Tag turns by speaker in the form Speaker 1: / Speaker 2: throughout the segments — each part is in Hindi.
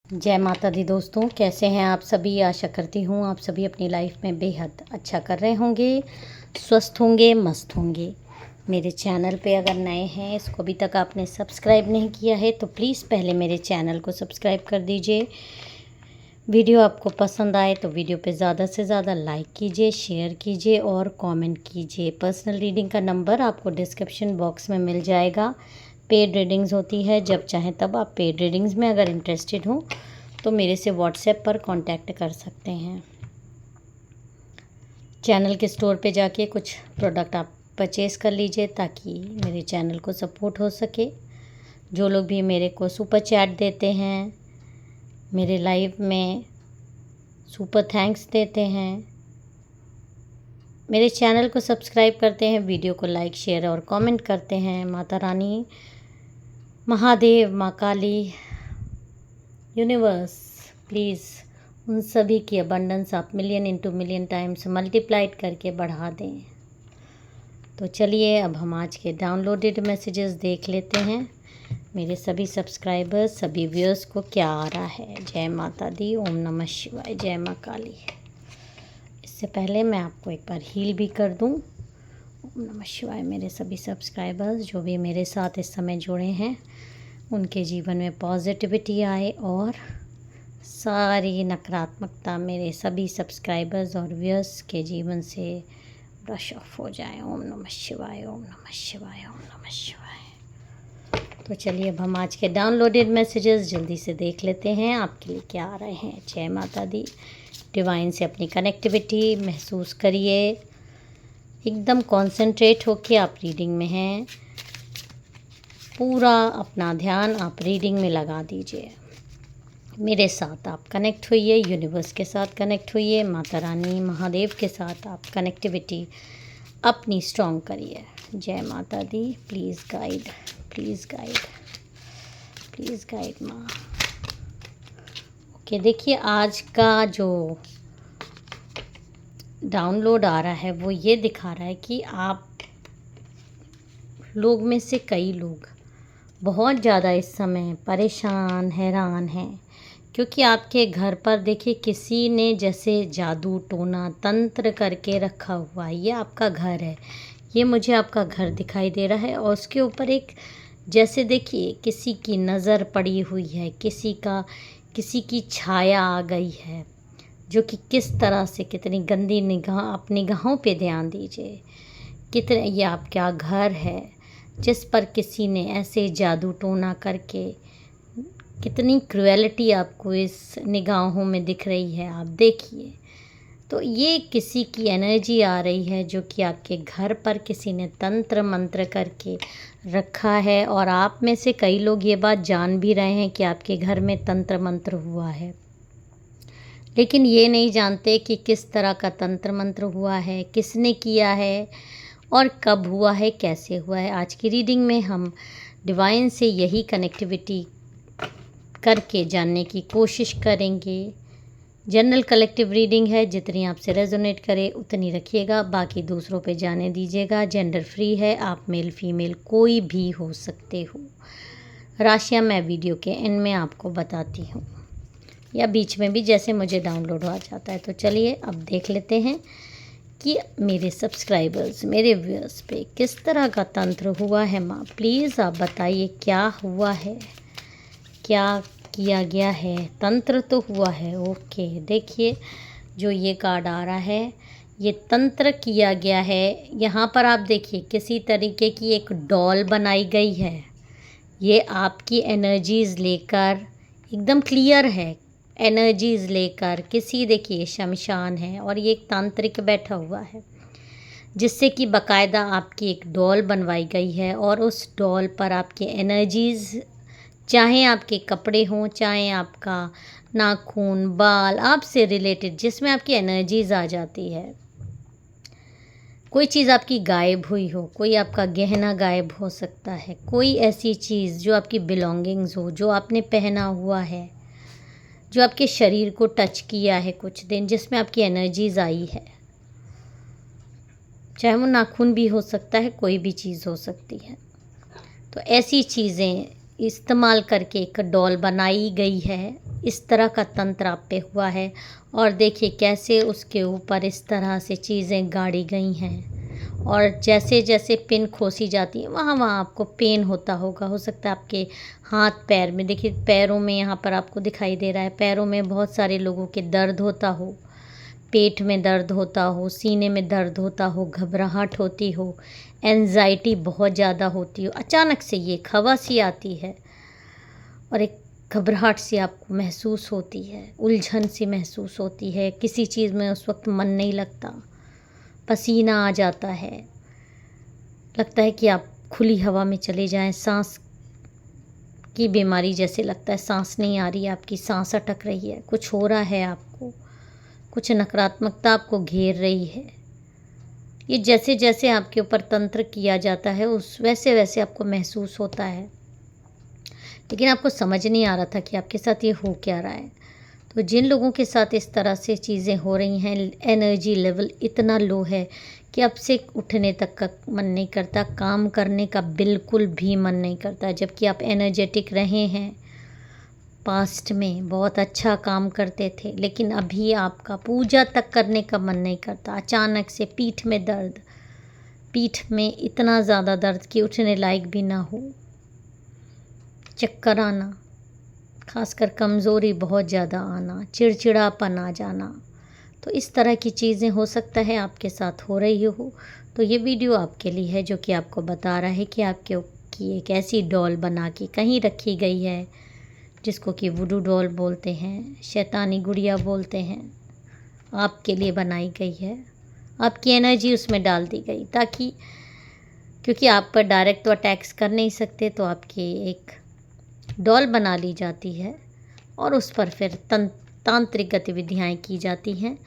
Speaker 1: जय माता दी दोस्तों, कैसे हैं आप सभी। आशा करती हूँ आप सभी अपनी लाइफ में बेहद अच्छा कर रहे होंगे, स्वस्थ होंगे, मस्त होंगे। मेरे चैनल पे अगर नए हैं, इसको अभी तक आपने सब्सक्राइब नहीं किया है तो प्लीज़ पहले मेरे चैनल को सब्सक्राइब कर दीजिए। वीडियो आपको पसंद आए तो वीडियो पे ज़्यादा से ज़्यादा लाइक कीजिए, शेयर कीजिए और कमेंट कीजिए। पर्सनल रीडिंग का नंबर आपको डिस्क्रिप्शन बॉक्स में मिल जाएगा। पेड रीडिंग्स होती है, जब चाहें तब आप पेड रीडिंग्स में अगर इंटरेस्टेड हो तो मेरे से व्हाट्सएप पर कांटेक्ट कर सकते हैं। चैनल के स्टोर पे जाके कुछ प्रोडक्ट आप परचेज़ कर लीजिए ताकि मेरे चैनल को सपोर्ट हो सके। जो लोग भी मेरे को सुपर चैट देते हैं, मेरे लाइव में सुपर थैंक्स देते हैं, मेरे चैनल को सब्सक्राइब करते हैं, वीडियो को लाइक शेयर और कमेंट करते हैं, माता रानी, महादेव, माँ काली, यूनिवर्स, प्लीज़ उन सभी की अबंडेंस आप million into million times multiplied करके बढ़ा दें। तो चलिए अब हम आज के डाउनलोडेड मैसेजेस देख लेते हैं। मेरे सभी सब्सक्राइबर्स, सभी व्यूअर्स को क्या आ रहा है। जय माता दी, ओम नमः शिवाय, जय माँ काली। इससे पहले मैं आपको एक बार हील भी कर दूं। ओम नमः शिवाय। मेरे सभी सब्सक्राइबर्स जो भी मेरे साथ इस समय जुड़े हैं, उनके जीवन में पॉजिटिविटी आए और सारी नकारात्मकता मेरे सभी सब्सक्राइबर्स और व्यूअर्स के जीवन से ब्रश ऑफ हो जाए। ओम नमः शिवाय, ओम नमः शिवाय, ओम नमः शिवाय। तो चलिए अब हम आज के डाउनलोडेड मैसेजेस जल्दी से देख लेते हैं आपके लिए क्या आ रहे हैं। जय माता दी। डिवाइन से अपनी कनेक्टिविटी महसूस करिए, एकदम कॉन्सेंट्रेट होके आप रीडिंग में हैं। पूरा अपना ध्यान आप रीडिंग में लगा दीजिए। मेरे साथ आप कनेक्ट होइए, यूनिवर्स के साथ कनेक्ट होइए, माता रानी, महादेव के साथ आप कनेक्टिविटी अपनी स्ट्रॉन्ग करिए। जय माता दी। Please guide, please guide, please guide माँ। ओके, देखिए आज का जो डाउनलोड आ रहा है वो ये दिखा रहा है कि आप लोग में से कई लोग बहुत ज़्यादा इस समय परेशान, हैरान हैं, क्योंकि आपके घर पर देखिए किसी ने जैसे जादू टोना तंत्र करके रखा हुआ है। ये आपका घर है, ये मुझे आपका घर दिखाई दे रहा है और उसके ऊपर एक जैसे देखिए किसी की नज़र पड़ी हुई है, किसी की छाया आ गई है, जो कि किस तरह से कितनी गंदी निगाह, आप निगाहों पे ध्यान दीजिए। कितने ये आपका घर है जिस पर किसी ने ऐसे जादू टोना करके, कितनी क्रुएलिटी आपको इस निगाहों में दिख रही है, आप देखिए। तो ये किसी की एनर्जी आ रही है जो कि आपके घर पर किसी ने तंत्र मंत्र करके रखा है और आप में से कई लोग ये बात जान भी रहे हैं कि आपके घर में तंत्र मंत्र हुआ है, लेकिन ये नहीं जानते कि किस तरह का तंत्र मंत्र हुआ है, किसने किया है और कब हुआ है, कैसे हुआ है। आज की रीडिंग में हम डिवाइन से यही कनेक्टिविटी करके जानने की कोशिश करेंगे। जनरल कलेक्टिव रीडिंग है, जितनी आपसे रेजोनेट करे उतनी रखिएगा, बाकी दूसरों पे जाने दीजिएगा। जेंडर फ्री है, आप मेल फीमेल कोई भी हो सकते हो। राशियाँ मैं वीडियो के एंड में आपको बताती हूँ या बीच में भी, जैसे मुझे डाउनलोड हो जाता है। तो चलिए अब देख लेते हैं कि मेरे सब्सक्राइबर्स, मेरे व्यूअर्स पे किस तरह का तंत्र हुआ है। माँ प्लीज़ आप बताइए क्या हुआ है, क्या किया गया है। तंत्र तो हुआ है, ओके। देखिए जो ये कार्ड आ रहा है, ये तंत्र किया गया है। यहाँ पर आप देखिए किसी तरीके की एक डॉल बनाई गई है। ये आपकी एनर्जीज़ लेकर एकदम क्लियर है, एनर्जीज़ लेकर किसी, देखिए शमशान है और ये एक तांत्रिक बैठा हुआ है जिससे कि बाकायदा आपकी एक डॉल बनवाई गई है और उस डॉल पर आपकी एनर्जीज़, चाहे आपके कपड़े हों, चाहे आपका नाखून, बाल, आपसे रिलेटेड जिसमें आपकी एनर्जीज़ आ जाती है। कोई चीज़ आपकी गायब हुई हो, कोई आपका गहना गायब हो सकता है, कोई ऐसी चीज़ जो आपकी बिलोंगिंग्स हो, जो आपने पहना हुआ है, जो आपके शरीर को टच किया है कुछ दिन, जिसमें आपकी एनर्जीज़ आई है। चाहे वो नाखून भी हो सकता है, कोई भी चीज़ हो सकती है। तो ऐसी चीज़ें इस्तेमाल करके एक डॉल बनाई गई है इस तरह का तंत्र आप पे हुआ है। और देखिए कैसे उसके ऊपर इस तरह से चीज़ें गाड़ी गई हैं, और जैसे जैसे पिन खोसी जाती है वहाँ वहाँ आपको पेन होता होगा। हो सकता है आपके हाथ पैर में, देखिए पैरों में यहाँ पर आपको दिखाई दे रहा है, पैरों में बहुत सारे लोगों के दर्द होता हो, पेट में दर्द होता हो, सीने में दर्द होता हो, घबराहट होती हो, एंजाइटी बहुत ज़्यादा होती हो, अचानक से ये खवासी आती है और एक घबराहट सी आपको महसूस होती है, उलझन सी महसूस होती है, किसी चीज़ में उस वक्त मन नहीं लगता, पसीना आ जाता है, लगता है कि आप खुली हवा में चले जाएं, सांस की बीमारी जैसे लगता है, सांस नहीं आ रही है आपकी, सांस अटक रही है, कुछ हो रहा है आपको, कुछ नकारात्मकता आपको घेर रही है। ये जैसे जैसे आपके ऊपर तंत्र किया जाता है उस वैसे वैसे आपको महसूस होता है, लेकिन आपको समझ नहीं आ रहा था कि आपके साथ ये हो क्या रहा है। तो जिन लोगों के साथ इस तरह से चीज़ें हो रही हैं, एनर्जी लेवल इतना लो है कि अब से उठने तक का मन नहीं करता, काम करने का बिल्कुल भी मन नहीं करता, जबकि आप एनर्जेटिक रहे हैं, पास्ट में बहुत अच्छा काम करते थे, लेकिन अभी आपका पूजा तक करने का मन नहीं करता। अचानक से पीठ में दर्द, पीठ में इतना ज़्यादा दर्द कि उठने लायक भी ना हो, चक्कर आना, खासकर कमज़ोरी बहुत ज़्यादा आना, चिड़चिड़ापन आ जाना, तो इस तरह की चीज़ें हो सकता है आपके साथ हो रही हो। तो ये वीडियो आपके लिए है जो कि आपको बता रहा है कि आपके की एक ऐसी डॉल बना के कहीं रखी गई है जिसको कि वुडू डॉल बोलते हैं, शैतानी गुड़िया बोलते हैं, आपके लिए बनाई गई है, आपकी एनर्जी उसमें डाल दी गई, ताकि क्योंकि आप पर डायरेक्ट तो अटैक्स कर नहीं सकते, तो आपकी एक डॉल बना ली जाती है और उस पर फिर तांत्रिक गतिविधियाँ की जाती हैं।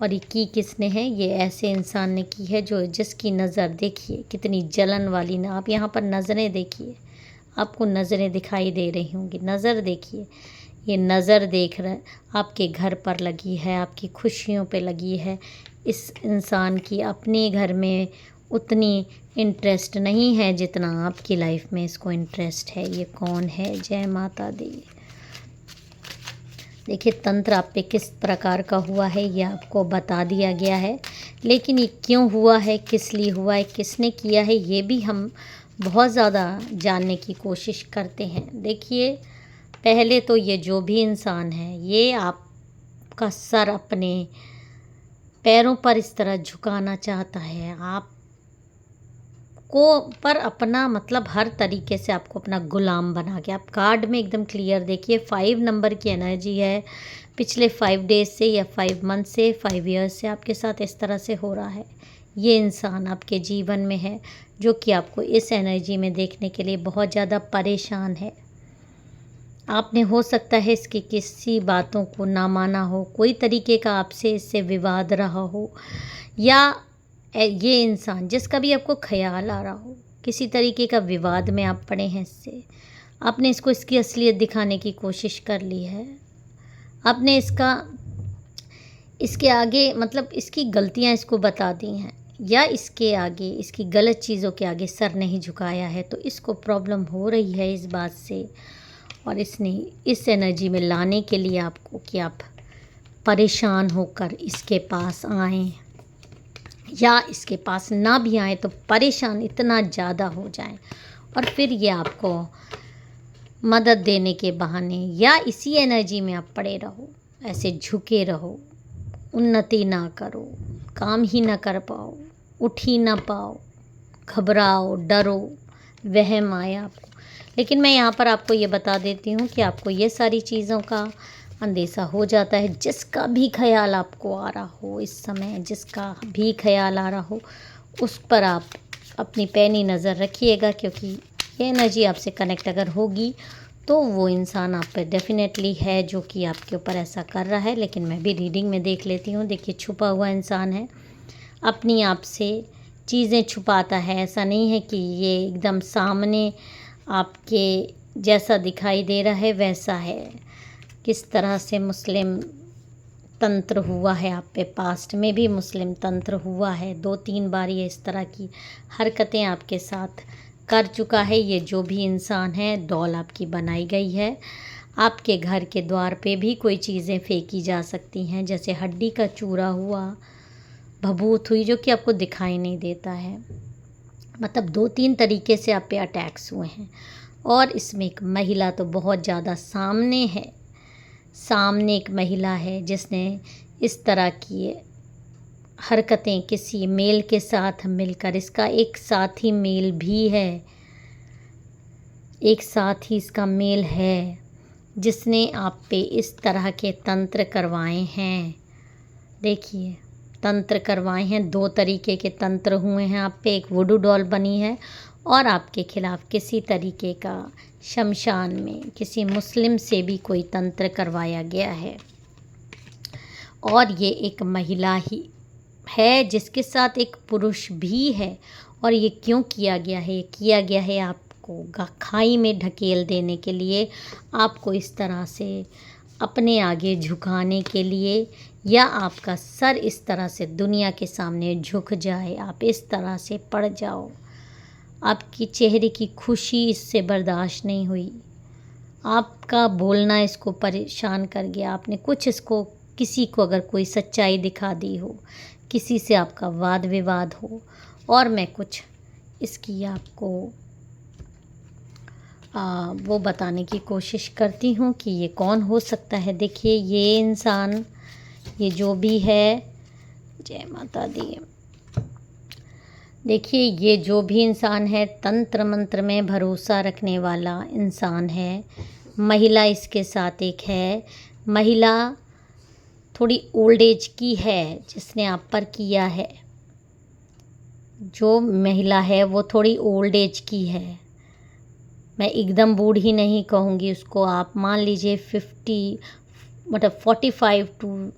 Speaker 1: और ये की किसने है? ये ऐसे इंसान ने की है जो जिसकी नज़र देखिए कितनी जलन वाली ना, आप यहाँ पर नज़रें देखिए, आपको नज़रें दिखाई दे रही होंगी, नज़र देखिए, ये नज़र देख रहा है, आपके घर पर लगी है, आपकी खुशियों पे लगी है। इस इंसान की अपने घर में उतनी इंटरेस्ट नहीं है जितना आपकी लाइफ में इसको इंटरेस्ट है। ये कौन है? जय माता दी। देखिए तंत्र आप पे किस प्रकार का हुआ है ये आपको बता दिया गया है, लेकिन ये क्यों हुआ है, किस लिए हुआ है, किसने किया है, ये भी हम बहुत ज़्यादा जानने की कोशिश करते हैं। देखिए पहले तो ये जो भी इंसान है, ये आपका सर अपने पैरों पर इस तरह झुकाना चाहता है, आप को पर अपना मतलब हर तरीके से आपको अपना गुलाम बना के, आप कार्ड में एकदम क्लियर देखिए 5 नंबर की एनर्जी है, पिछले 5 डेज से या 5 मंथ से 5 ईयर्स से आपके साथ इस तरह से हो रहा है। ये इंसान आपके जीवन में है जो कि आपको इस एनर्जी में देखने के लिए बहुत ज़्यादा परेशान है। आपने हो सकता है इसकी किसी बातों को ना माना हो, कोई तरीके का आपसे इससे विवाद रहा हो, या ये इंसान जिसका भी आपको ख्याल आ रहा हो, किसी तरीके का विवाद में आप पड़े हैं इससे, आपने इसको इसकी असलियत दिखाने की कोशिश कर ली है, आपने इसके आगे मतलब इसकी गलतियां इसको बता दी हैं, या इसके आगे इसकी गलत चीज़ों के आगे सर नहीं झुकाया है, तो इसको प्रॉब्लम हो रही है इस बात से, और इसने इस एनर्जी में लाने के लिए आपको कि आप परेशान होकर इसके पास आएँ, या इसके पास ना भी आए तो परेशान इतना ज़्यादा हो जाए, और फिर ये आपको मदद देने के बहाने या इसी एनर्जी में आप पड़े रहो, ऐसे झुके रहो, उन्नति ना करो, काम ही ना कर पाओ, उठ ही ना पाओ, घबराओ, डरो, वहम आए आपको। लेकिन मैं यहाँ पर आपको ये बता देती हूँ कि आपको ये सारी चीज़ों का अंदेशा हो जाता है। जिसका भी ख्याल आपको आ रहा हो इस समय, जिसका भी ख्याल आ रहा हो, उस पर आप अपनी पैनी नज़र रखिएगा, क्योंकि ये एनर्जी आपसे कनेक्ट अगर होगी तो वो इंसान आप पर डेफिनेटली है जो कि आपके ऊपर ऐसा कर रहा है। लेकिन मैं भी रीडिंग में देख लेती हूँ। देखिए छुपा हुआ इंसान है, अपनी आप से चीज़ें छुपाता है, ऐसा नहीं है कि ये एकदम सामने आपके जैसा दिखाई दे रहा है वैसा है। किस तरह से मुस्लिम तंत्र हुआ है आप पे, पास्ट में भी मुस्लिम तंत्र हुआ है, 2-3 बार ये इस तरह की हरकतें आपके साथ कर चुका है। ये जो भी इंसान है, डॉल आपकी बनाई गई है, आपके घर के द्वार पे भी कोई चीज़ें फेंकी जा सकती हैं, जैसे हड्डी का चूरा हुआ, भभूत हुई, जो कि आपको दिखाई नहीं देता है। मतलब 2-3 तरीके से आप पे अटैक्स हुए हैं। और इसमें एक महिला तो बहुत ज़्यादा सामने है। सामने एक महिला है जिसने इस तरह की हरकतें किसी मेल के साथ मिलकर, इसका एक साथी मेल भी है, एक साथ ही इसका मेल है, जिसने आप पे इस तरह के तंत्र करवाए हैं। देखिए, तंत्र करवाए हैं, 2 तरीके के तंत्र हुए हैं आप पे। एक वुडू डॉल बनी है और आपके खिलाफ किसी तरीके का शमशान में किसी मुस्लिम से भी कोई तंत्र करवाया गया है। और ये एक महिला ही है जिसके साथ एक पुरुष भी है। और ये क्यों किया गया है? किया गया है आपको खाई में ढकेल देने के लिए, आपको इस तरह से अपने आगे झुकाने के लिए, या आपका सर इस तरह से दुनिया के सामने झुक जाए, आप इस तरह से पड़ जाओ। आपकी चेहरे की खुशी इससे बर्दाश्त नहीं हुई, आपका बोलना इसको परेशान कर गया, आपने कुछ इसको किसी को अगर कोई सच्चाई दिखा दी हो, किसी से आपका वाद विवाद हो। और मैं कुछ इसकी आपको वो बताने की कोशिश करती हूँ कि ये कौन हो सकता है। देखिए, ये इंसान, ये जो भी है, जय माता दी, देखिए ये जो भी इंसान है तंत्र मंत्र में भरोसा रखने वाला इंसान है। महिला इसके साथ एक है, महिला थोड़ी ओल्ड एज की है जिसने आप पर किया है। जो महिला है वो थोड़ी ओल्ड एज की है, मैं एकदम बूढ़ी नहीं कहूँगी उसको, आप मान लीजिए 45 टू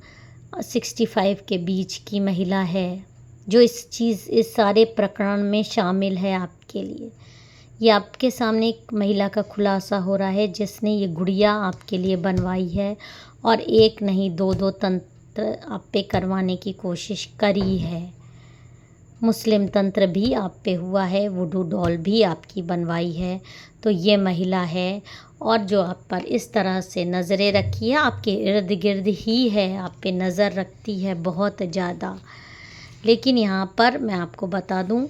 Speaker 1: 65 के बीच की महिला है, जो इस सारे प्रकरण में शामिल है आपके लिए। ये आपके सामने एक महिला का खुलासा हो रहा है जिसने ये गुड़िया आपके लिए बनवाई है, और एक नहीं 2-2 तंत्र आप पे करवाने की कोशिश करी है। मुस्लिम तंत्र भी आप पे हुआ है, वुडू डॉल भी आपकी बनवाई है। तो ये महिला है, और जो आप पर इस तरह से नज़रें रखी है, आपके इर्द गिर्द ही है, आप पे नज़र रखती है बहुत ज़्यादा। लेकिन यहाँ पर मैं आपको बता दूँ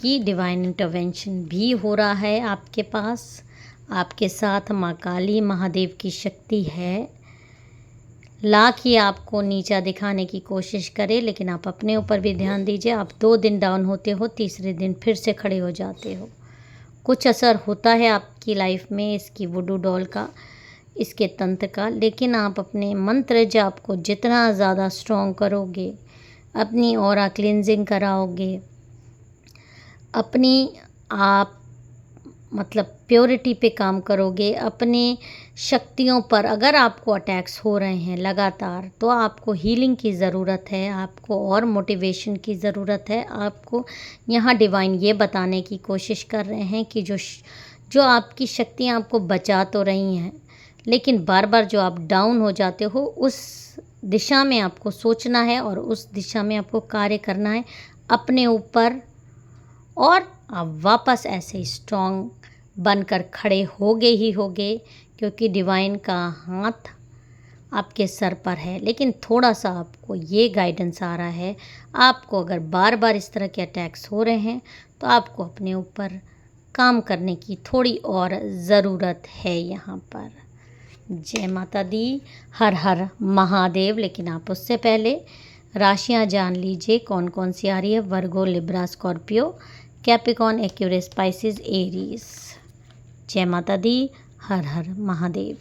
Speaker 1: कि डिवाइन इंटरवेंशन भी हो रहा है आपके पास। आपके साथ माँ काली महादेव की शक्ति है। लाख ही आपको नीचा दिखाने की कोशिश करे, लेकिन आप अपने ऊपर भी ध्यान दीजिए। आप 2 दिन डाउन होते हो, तीसरे दिन फिर से खड़े हो जाते हो। कुछ असर होता है आपकी लाइफ में इसकी वुडू डॉल का, इसके तंत्र का, लेकिन आप अपने मंत्र जाप को जितना ज़्यादा स्ट्रॉन्ग करोगे, अपनी ऑरा क्लींजिंग कराओगे, अपनी आप मतलब प्योरिटी पे काम करोगे, अपने शक्तियों पर, अगर आपको अटैक्स हो रहे हैं लगातार, तो आपको हीलिंग की ज़रूरत है, आपको और मोटिवेशन की ज़रूरत है। आपको यहाँ डिवाइन ये बताने की कोशिश कर रहे हैं कि जो आपकी शक्तियाँ आपको बचा तो रही हैं, लेकिन बार बार जो आप डाउन हो जाते हो, उस दिशा में आपको सोचना है और उस दिशा में आपको कार्य करना है अपने ऊपर, और आप वापस ऐसे स्ट्रॉन्ग बनकर खड़े होगे ही होगे, क्योंकि डिवाइन का हाथ आपके सर पर है। लेकिन थोड़ा सा आपको ये गाइडेंस आ रहा है, आपको अगर बार बार इस तरह के अटैक्स हो रहे हैं तो आपको अपने ऊपर काम करने की थोड़ी और ज़रूरत है यहाँ पर। जय माता दी, हर हर महादेव। लेकिन आप उससे पहले राशियाँ जान लीजिए कौन कौन सी आ रही है। Virgo, Libra, Scorpio, Capricorn, Aquarius, Pisces, Aries. जय माता दी, हर हर महादेव।